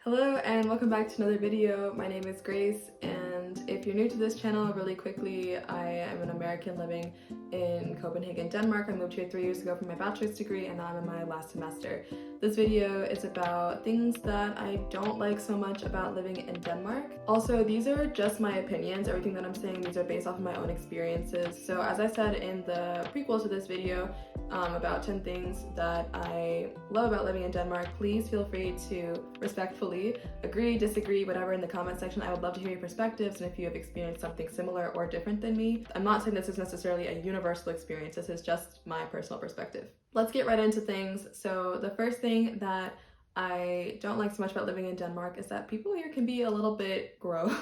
Hello and welcome back to another video. My name is Grace, and if you're new to this channel, really quickly, I am an American living in Copenhagen, Denmark. I moved here 3 years ago for my bachelor's degree and now I'm in my last semester. This video is about things that I don't like so much about living in Denmark. Also, these are just my opinions. Everything that I'm saying, these are based off of my own experiences. So as I said in the prequel to this video, about 10 things that I love about living in Denmark, please feel free to respectfully agree, disagree, whatever in the comment section. I would love to hear your perspectives and if you have experienced something similar or different than me. I'm not saying this is necessarily a universal experience, this is just my personal perspective. Let's get right into things. So the first thing that I don't like so much about living in Denmark is that people here can be a little bit gross.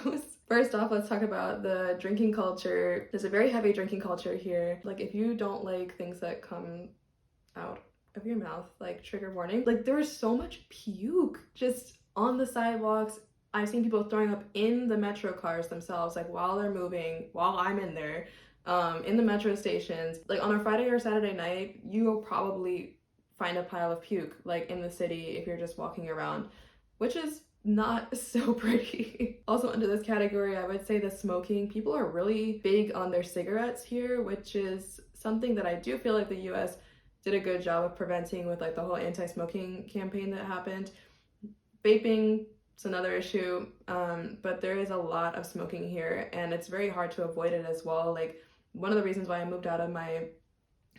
First off, let's talk about the drinking culture. There's a very heavy drinking culture here. Like, if you don't like things that come out of your mouth, like trigger warning, like there is so much puke just on the sidewalks. I've seen people throwing up in the metro cars themselves, like while they're moving, while I'm in there, in the metro stations. Like on a Friday or Saturday night, you will probably find a pile of puke like in the city if you're just walking around, which is not so pretty. Also under this category, I would say the smoking. People are really big on their cigarettes here, which is something that I do feel like the US did a good job of preventing with like the whole anti-smoking campaign that happened. Vaping is another issue, but there is a lot of smoking here and it's very hard to avoid it as well. Like, one of the reasons why I moved out of my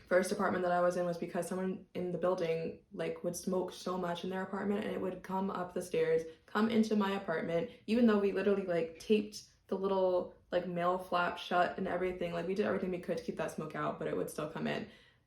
first apartment that I was in was because someone in the building like would smoke so much in their apartment and it would come up the stairs, come into my apartment, even though we literally like taped the little like mail flap shut and everything. Like, we did everything we could to keep that smoke out, but it would still come in.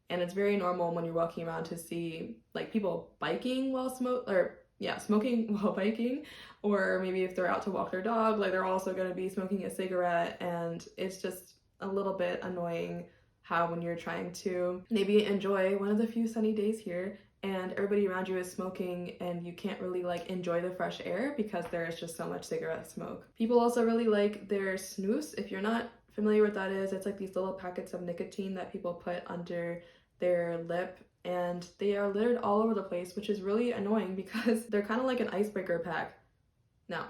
And it's very normal when you're walking around to see like people biking while smoking while biking, or maybe if they're out to walk their dog, like they're also going to be smoking a cigarette. And it's just a little bit annoying how when you're trying to maybe enjoy one of the few sunny days here and everybody around you is smoking and you can't really like enjoy the fresh air because there is just so much cigarette smoke. People also really like their snus. If you're not familiar with what that is, it's like these little packets of nicotine that people put under their lip and they are littered all over the place, which is really annoying because they're kind of like an icebreaker pack. No.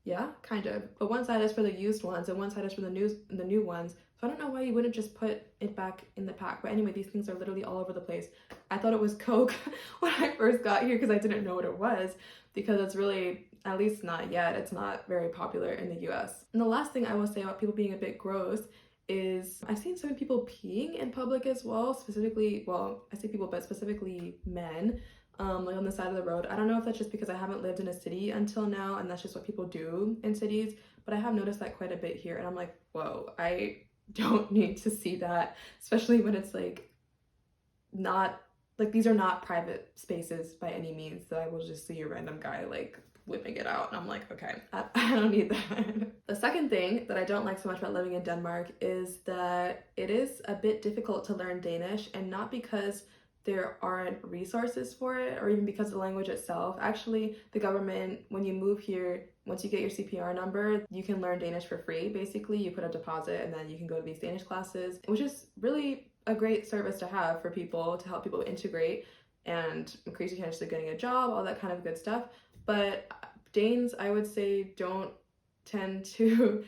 Yeah, kind of. But one side is for the used ones and one side is for the new ones. So I don't know why you wouldn't just put it back in the pack. But anyway, these things are literally all over the place. I thought it was Coke when I first got here because I didn't know what it was, because it's really, at least not yet, it's not very popular in the US. And the last thing I will say about people being a bit gross is I've seen some people peeing in public as well, specifically, well, I say people, but specifically men, like on the side of the road. I don't know if that's just because I haven't lived in a city until now and that's just what people do in cities, but I have noticed that quite a bit here and I'm like, whoa, I don't need to see that, especially when it's like not, like these are not private spaces by any means that I will just see a random guy like whipping it out and I'm like, okay, I don't need that. The second thing that I don't like so much about living in Denmark is that it is a bit difficult to learn Danish, and not because there aren't resources for it or even because of the language itself. Actually, the government, when you move here, once you get your CPR number, you can learn Danish for free. Basically, you put a deposit and then you can go to these Danish classes, which is really a great service to have for people, to help people integrate and increase your chances of getting a job, all that kind of good stuff. But Danes, I would say, don't tend to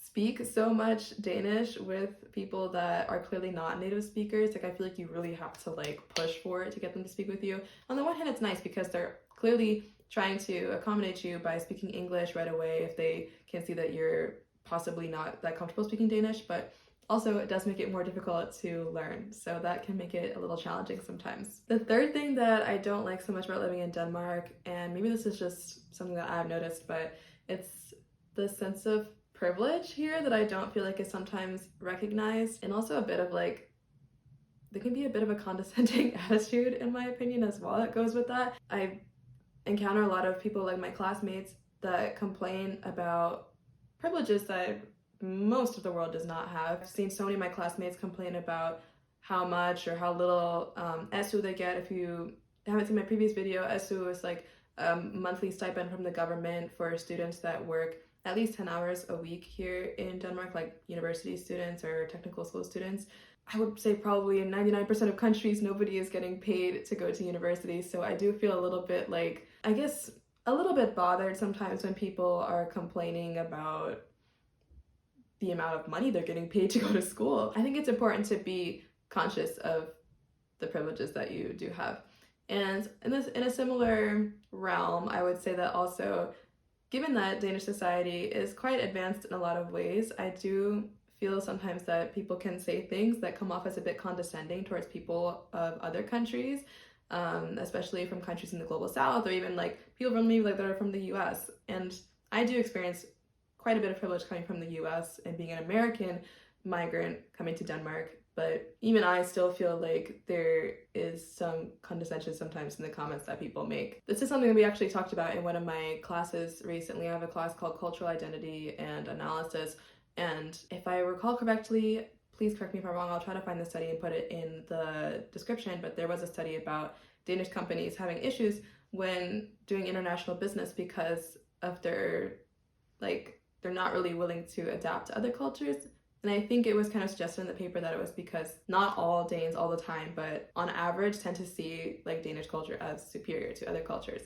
speak so much Danish with people that are clearly not native speakers. Like, I feel like you really have to like push for it to get them to speak with you. On the one hand, it's nice because they're clearly trying to accommodate you by speaking English right away if they can see that you're possibly not that comfortable speaking Danish, but also it does make it more difficult to learn, so that can make it a little challenging sometimes. The third thing that I don't like so much about living in Denmark, and maybe this is just something that I've noticed, but it's the sense of privilege here that I don't feel like is sometimes recognized, and also a bit of like, there can be a bit of a condescending attitude in my opinion as well that goes with that. I encounter a lot of people like my classmates that complain about privileges that most of the world does not have. I've seen so many of my classmates complain about how much or how little ESU they get. If you haven't seen my previous video, ESU is like a monthly stipend from the government for students that work at least 10 hours a week here in Denmark, like university students or technical school students. I would say probably in 99% of countries, nobody is getting paid to go to university. So I do feel a little bit like, I guess a little bit bothered sometimes when people are complaining about the amount of money they're getting paid to go to school. I think it's important to be conscious of the privileges that you do have. And in a similar realm, I would say that also, given that Danish society is quite advanced in a lot of ways, I do feel sometimes that people can say things that come off as a bit condescending towards people of other countries, especially from countries in the global south, or even like people from maybe like that are from the US. And I do experience quite a bit of privilege coming from the US and being an American migrant coming to Denmark. But even I still feel like there is some condescension sometimes in the comments that people make. This is something that we actually talked about in one of my classes recently. I have a class called Cultural Identity and Analysis. And if I recall correctly, please correct me if I'm wrong, I'll try to find the study and put it in the description, but there was a study about Danish companies having issues when doing international business because of their, like, they're not really willing to adapt to other cultures. And I think it was kind of suggested in the paper that it was because not all Danes all the time, but on average tend to see like Danish culture as superior to other cultures.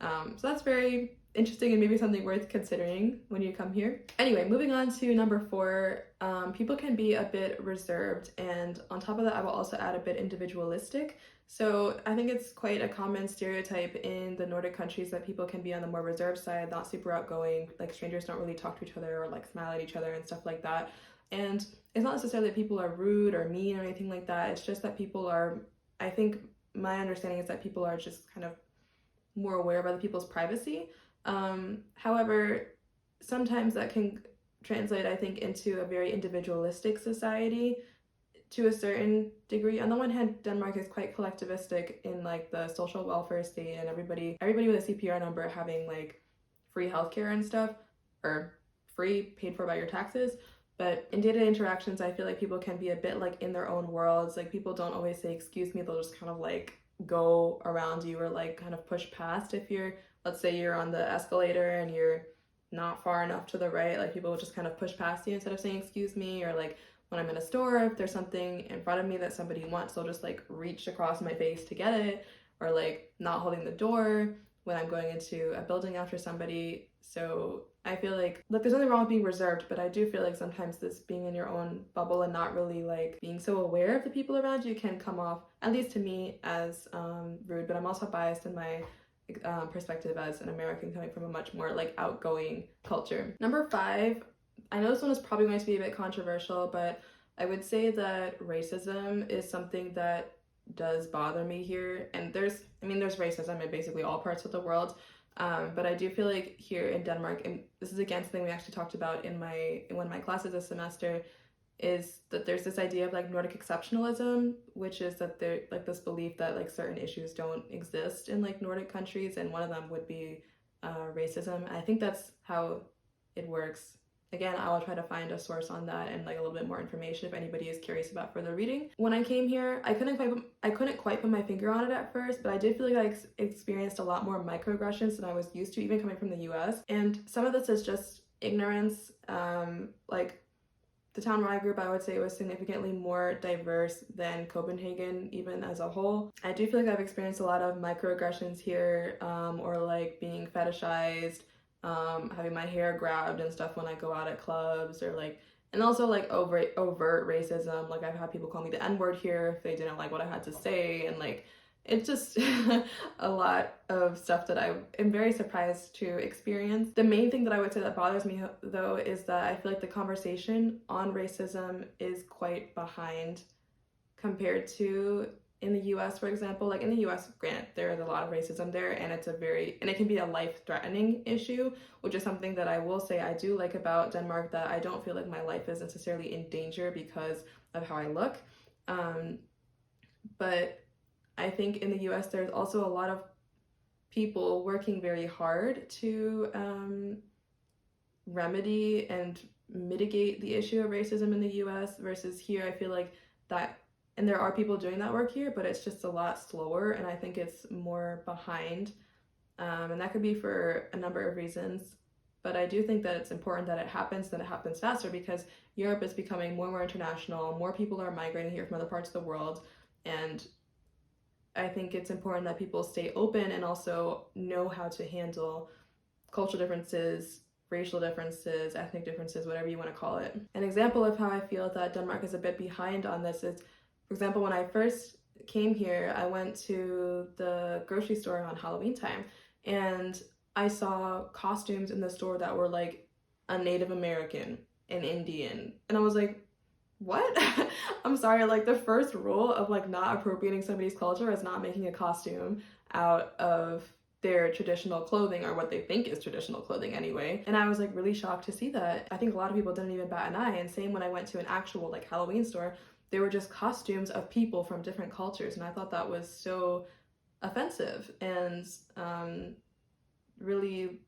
So that's very interesting and maybe something worth considering when you come here. Anyway, moving on to number 4, people can be a bit reserved, and on top of that I will also add a bit individualistic. So I think it's quite a common stereotype in the Nordic countries that people can be on the more reserved side, not super outgoing, like strangers don't really talk to each other or like smile at each other and stuff like that. And it's not necessarily that people are rude or mean or anything like that, it's just that people are, I think my understanding is that people are just kind of more aware of other people's privacy. However, sometimes that can translate, I think, into a very individualistic society to a certain degree. On the one hand, Denmark is quite collectivistic in like the social welfare state and everybody with a CPR number having like free healthcare and stuff, or free, paid for by your taxes. But in day-to-day interactions, I feel like people can be a bit like in their own worlds. Like people don't always say excuse me, they'll just kind of like go around you or like kind of push past. If you're, let's say you're on the escalator and you're not far enough to the right, like people will just kind of push past you instead of saying excuse me. Or like when I'm in a store, if there's something in front of me that somebody wants, they'll just like reach across my face to get it. Or like not holding the door when I'm going into a building after somebody. So I feel like, look, there's nothing wrong with being reserved, but I do feel like sometimes this being in your own bubble and not really like being so aware of the people around you can come off, at least to me, as rude. But I'm also biased in my perspective as an American coming from a much more like outgoing culture. Number 5, I know this one is probably going to be a bit controversial, but I would say that racism is something that does bother me here. And there's racism in basically all parts of the world. But I do feel like here in Denmark, and this is again something we actually talked about in one of my classes this semester, is that there's this idea of like Nordic Exceptionalism, which is that there like this belief that like certain issues don't exist in like Nordic countries, and one of them would be racism. And I think that's how it works. Again, I will try to find a source on that and like a little bit more information if anybody is curious about further reading. When I came here, I couldn't quite put my finger on it at first, but I did feel like I experienced a lot more microaggressions than I was used to, even coming from the US. And some of this is just ignorance. Like the town where I grew up, I would say it was significantly more diverse than Copenhagen, even as a whole. I do feel like I've experienced a lot of microaggressions here, or like being fetishized, having my hair grabbed and stuff when I go out at clubs, or like, and also like overt racism. Like I've had people call me the N-word here if they didn't like what I had to say, and like it's just a lot of stuff that I am very surprised to experience. The main thing that I would say that bothers me though is that I feel like the conversation on racism is quite behind compared to in the US, for example. Like in the US, granted, there is a lot of racism there, and it can be a life-threatening issue, which is something that I will say I do like about Denmark, that I don't feel like my life is necessarily in danger because of how I look. But I think in the US, there's also a lot of people working very hard to remedy and mitigate the issue of racism in the US, versus here, I feel like that, and there are people doing that work here, but it's just a lot slower, and I think it's more behind. And that could be for a number of reasons, but I do think that it's important that it happens faster, because Europe is becoming more and more international, more people are migrating here from other parts of the world, and I think it's important that people stay open and also know how to handle cultural differences, racial differences, ethnic differences, whatever you want to call it. An example of how I feel that Denmark is a bit behind on this is, for example, when I first came here, I went to the grocery store on Halloween time, and I saw costumes in the store that were like a Native American, an Indian, and I was like, what? I'm sorry, like the first rule of like not appropriating somebody's culture is not making a costume out of their traditional clothing, or what they think is traditional clothing anyway. And I was like really shocked to see that. I think a lot of people didn't even bat an eye. And same when I went to an actual like Halloween store, they were just costumes of people from different cultures, and I thought that was so offensive and really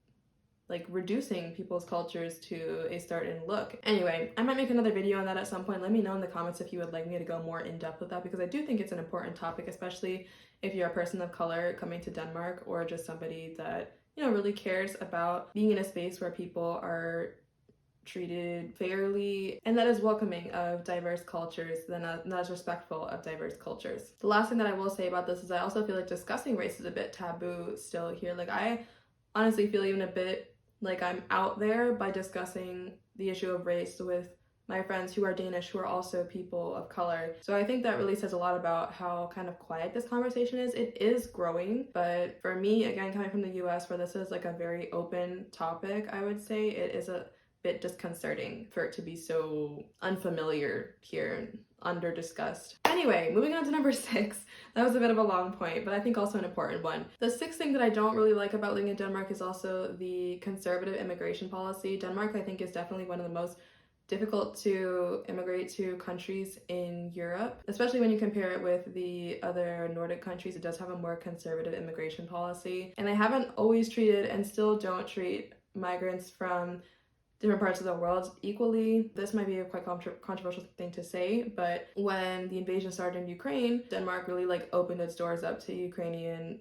like reducing people's cultures to a certain look. Anyway, I might make another video on that at some point. Let me know in the comments if you would like me to go more in depth with that, because I do think it's an important topic, especially if you're a person of color coming to Denmark, or just somebody that, you know, really cares about being in a space where people are treated fairly and that is welcoming of diverse cultures, then that is respectful of diverse cultures. The last thing that I will say about this is I also feel like discussing race is a bit taboo still here. Like I honestly feel even a bit like I'm out there by discussing the issue of race with my friends who are Danish, who are also people of color. So I think that really says a lot about how kind of quiet this conversation is. It is growing, but for me, again, coming from the US, where this is like a very open topic, I would say it is a bit disconcerting for it to be so unfamiliar here and under discussed. Anyway, moving on to number 6. That was a bit of a long point, but I think also an important one. The 6th thing that I don't really like about living in Denmark is also the conservative immigration policy. Denmark, I think, is definitely one of the most difficult to immigrate to countries in Europe, especially when you compare it with the other Nordic countries. It does have a more conservative immigration policy, and they haven't always treated and still don't treat migrants from different parts of the world equally. This might be a quite controversial thing to say, but when the invasion started in Ukraine, Denmark really like opened its doors up to Ukrainian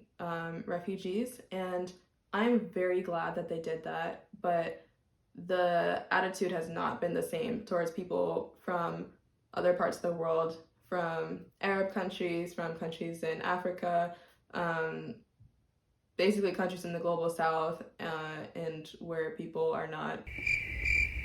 refugees, and I'm very glad that they did that. But the attitude has not been the same towards people from other parts of the world, from Arab countries, from countries in Africa, basically countries in the global south, and where people are not.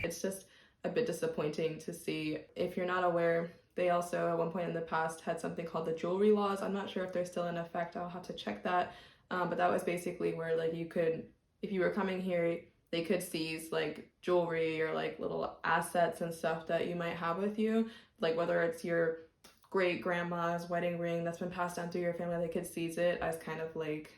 It's just a bit disappointing to see. If you're not aware, they also at one point in the past had something called the jewelry laws. I'm not sure if they're still in effect. I'll have to check that. But that was basically where like you could, if you were coming here, they could seize like jewelry or like little assets and stuff that you might have with you, like whether it's your great grandma's wedding ring that's been passed down through your family. They could seize it as kind of like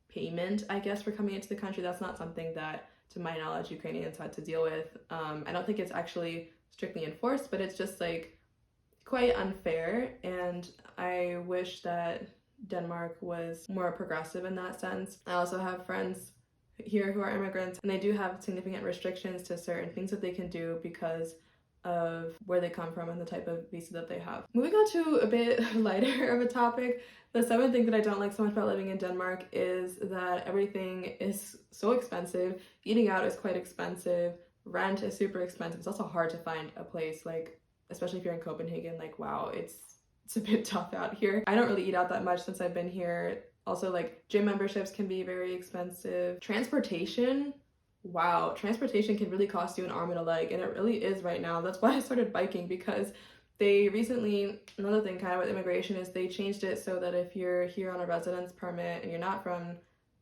payment, I guess, for coming into the country. That's not something that, to my knowledge, Ukrainians had to deal with. I don't think it's actually strictly enforced, but it's just like quite unfair, and I wish that Denmark was more progressive in that sense. I also have friends here who are immigrants, and they do have significant restrictions to certain things that they can do because of where they come from and the type of visa that they have. Moving on to a bit lighter of a topic, the 7th thing that I don't like so much about living in Denmark is that everything is so expensive. Eating out is quite expensive. Rent is super expensive. It's also hard to find a place, like, especially if you're in Copenhagen, like, wow, it's a bit tough out here. I don't really eat out that much since I've been here. Also, like, gym memberships can be very expensive. Transportation, wow, transportation can really cost you an arm and a leg, and it really is right now. That's why I started biking, because they recently, another thing kind of with immigration is they changed it so that if you're here on a residence permit and you're not from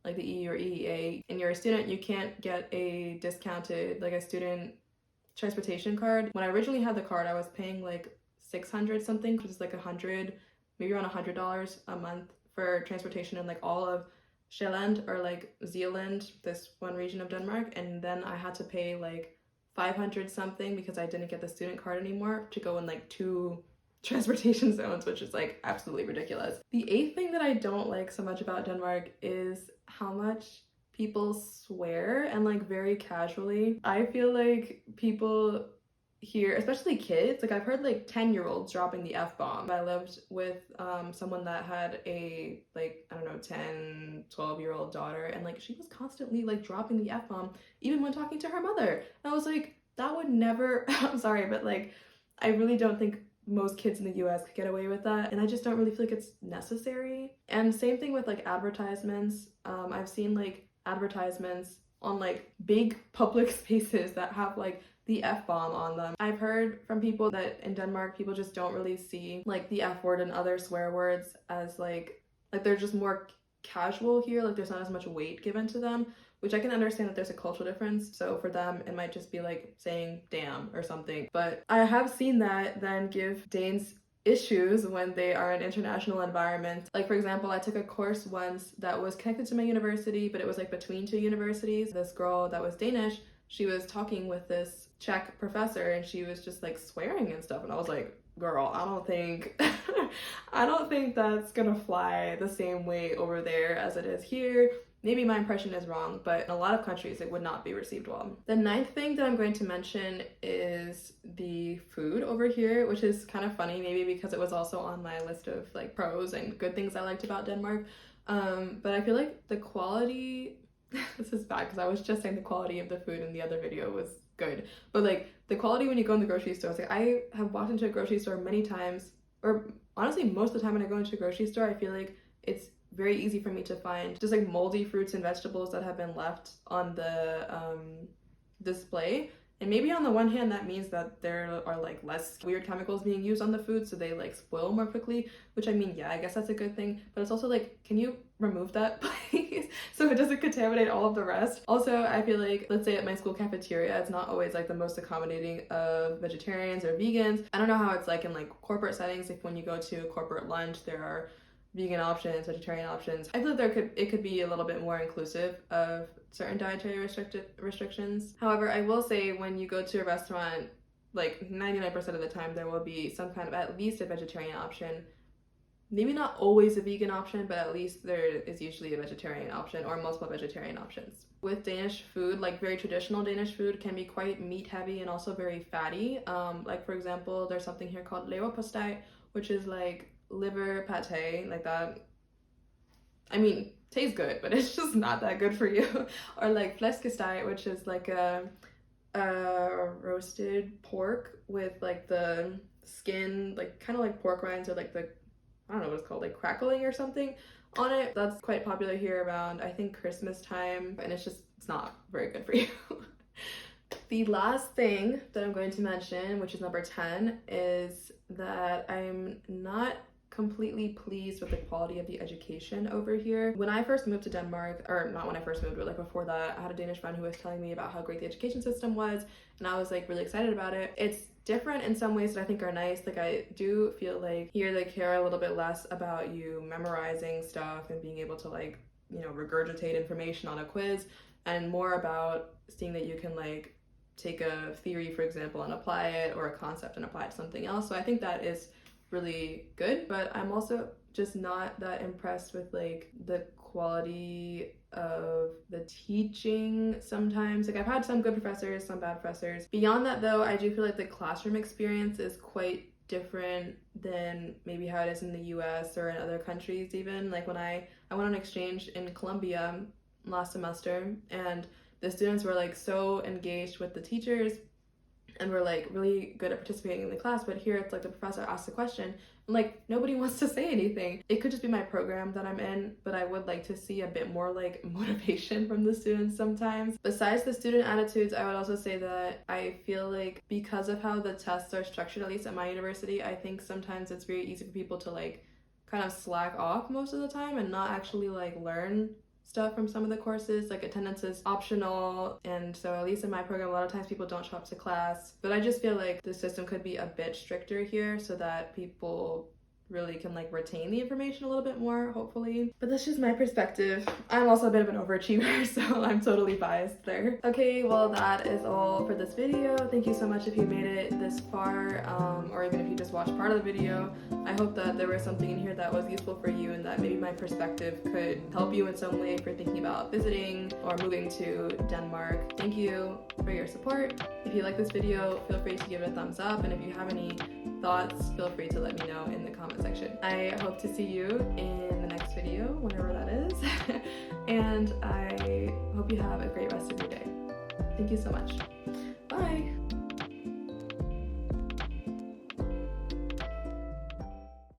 like the EU or EEA and you're a student, you can't get a discounted, like a student transportation card. When I originally had the card, I was paying like 600 something, which is like 100, maybe around $100 a month for transportation in like all of Sjælland or like Zealand, this one region of Denmark, and then I had to pay like 500 something because I didn't get the student card anymore to go in like 2 transportation zones, which is like absolutely ridiculous. The 8th thing that I don't like so much about Denmark is how much people swear, and like very casually. I feel like people here, especially kids, like I've heard like 10-year-olds dropping the F-bomb. I lived with someone that had a like, I don't know, 10, 12-year-old daughter, and like she was constantly like dropping the F-bomb even when talking to her mother. And I was like, that would never, I'm sorry, but like I really don't think most kids in the US could get away with that, and I just don't really feel like it's necessary. And same thing with like advertisements. I've seen like advertisements on like big public spaces that have like the F-bomb on them. I've heard from people that in Denmark people just don't really see like the F word and other swear words as like they're just more casual here, like there's not as much weight given to them, which I can understand that there's a cultural difference. So for them it might just be like saying damn or something. But I have seen that then give Danes issues when they are in international environments. Like for example, I took a course once that was connected to my university, but it was like between two universities. This girl that was Danish, she was talking with this Czech professor and she was just like swearing and stuff, and I was like, girl, I don't think that's gonna fly the same way over there as it is here. Maybe my impression is wrong, but in a lot of countries it would not be received well. The ninth thing that I'm going to mention is the food over here, which is kind of funny, maybe because it was also on my list of like pros and good things I liked about Denmark. But I feel like the quality, this is bad because I was just saying the quality of the food in the other video was good, but like the quality when you go in the grocery store, like I have walked into a grocery store many times, or honestly most of the time when I go into a grocery store, I feel like it's very easy for me to find just like moldy fruits and vegetables that have been left on the display. And maybe on the one hand that means that there are like less weird chemicals being used on the food, so they like spoil more quickly, which I mean, yeah, I guess that's a good thing, but it's also like, can you remove that please so it doesn't contaminate all of the rest? Also, I feel like, let's say at my school cafeteria, it's not always like the most accommodating of vegetarians or vegans. I don't know how it's like in like corporate settings, if when you go to corporate lunch there are vegan options, vegetarian options. I feel like it could be a little bit more inclusive of certain dietary restrictions. However, I will say when you go to a restaurant, like 99% of the time there will be some kind of at least a vegetarian option. Maybe not always a vegan option, but at least there is usually a vegetarian option or multiple vegetarian options. With Danish food, like very traditional Danish food can be quite meat heavy and also very fatty. Like for example, there's something here called leverpostej, which is like liver pate, like that. I mean, tastes good, but it's just not that good for you. Or like flæskesteg, which is like a roasted pork with like the skin, like kind of like pork rinds, or like the, I don't know what it's called, like crackling or something on it. That's quite popular here around, I think, Christmas time, and it's not very good for you. The last thing that I'm going to mention, which is number 10, is that I'm not completely pleased with the quality of the education over here. When I first moved to Denmark, or not when I first moved, but like before that, I had a Danish friend who was telling me about how great the education system was, and I was like really excited about it. It's different in some ways that I think are nice. Like I do feel like here they care a little bit less about you memorizing stuff and being able to like, you know, regurgitate information on a quiz, and more about seeing that you can like take a theory, for example, and apply it, or a concept and apply it to something else. So I think that is really good, but I'm also just not that impressed with like the quality of the teaching sometimes. Like I've had some good professors, some bad professors. Beyond that though, I do feel like the classroom experience is quite different than maybe how it is in the US or in other countries even. Like when I went on exchange in Colombia last semester, and the students were like so engaged with the teachers and were like really good at participating in the class, but here it's like the professor asks a question and like nobody wants to say anything. It could just be my program that I'm in, but I would like to see a bit more like motivation from the students sometimes. Besides the student attitudes, I would also say that I feel like because of how the tests are structured, at least at my university, I think sometimes it's very easy for people to like kind of slack off most of the time and not actually like learn stuff from some of the courses. Like attendance is optional, and so at least in my program a lot of times people don't show up to class. But I just feel like the system could be a bit stricter here so that people really can like retain the information a little bit more, hopefully. But that's just my perspective. I'm also a bit of an overachiever, so I'm totally biased there. Okay, well that is all for this video. Thank you so much if you made it this far, or even if you just watched part of the video. I hope that there was something in here that was useful for you, and that maybe my perspective could help you in some way if you're thinking about visiting or moving to Denmark. Thank you for your support. If you like this video, feel free to give it a thumbs up, and if you have any thoughts, feel free to let me know in the comment section. I hope to see you in the next video, whenever that is, and I hope you have a great rest of your day. Thank you so much.